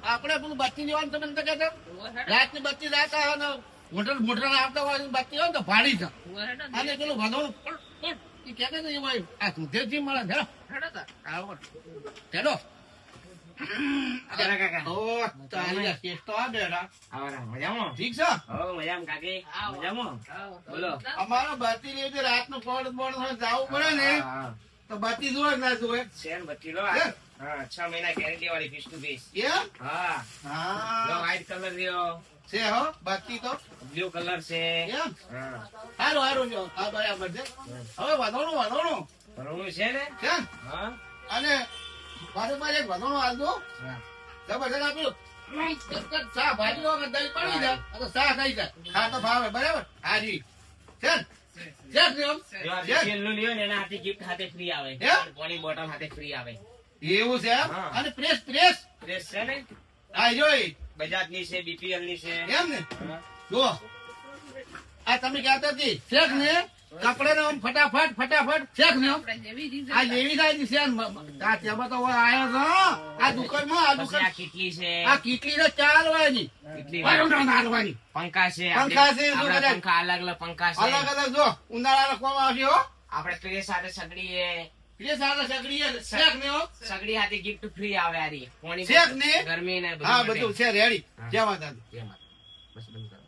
આપણે પેલું બત્તી લેવાનું તમે નતા કહેતા? રાતની બત્તી રાત આવે ને મોટર આવતા હોય બત્તી હોય ને તો ભાડી છે. અને પેલું વધોણું એ કહેતા ને એમાં આ સુધેરજી મળે છે. હેડો અમારો બત્તી લેવી રાત નું ફળ જવું પડે ને તો બત્તી જોવે ના જોવે બત્તી લો 6 મહિના ગેરંટી વાળી ફીસ ટુ ફીસ. વ્હાઈટ કલર રહ્યો છે હો બત્તી તો બ્લુ કલર છે. સારું સારું જો આ બરાબર છે. હવે વધોણું ભરવાનું છે ને. હા અને પાછું એક વધોણું આવજો જબરજસ્ત આપ્યું શાહ ભાજી લો દહીં પડી જાય તો શાહ થઈ જાય ખા તો ભાવે બરાબર હાજી છે છેલ્લું લ્યો ને એના હાથે ગિફ્ટ હાથે ફ્રી આવે. પાણી બોટલ હાથે ફ્રી આવે. એવું છે અને પ્રેસ છે ને આ જોઈ બજાજ ની છે, બીપીએલ ની છે. એમ ને જો આ તમે કહેતા હતી શેખ ને કપડે ને ફટાફટ શેખ ને આ જેવી થાય છે તેમાં તો આવ્યો છો આ દુકાનમાં આ કીટલી છે. આ કીટલી ને ચાર હોય ની નાખવાની પંખા છે. પંખા અલગ અલગ પંખા છે. અલગ અલગ જો ઉનાળા લખવામાં આવશે હો. આપડે પ્રેસ સાથે સગડી સગડી હાથે ગિફ્ટ ફ્રી આવે. શેખ ને ગરમી ને હા બધું છે રેડી જય માતાજી. બસ બંધ કરો.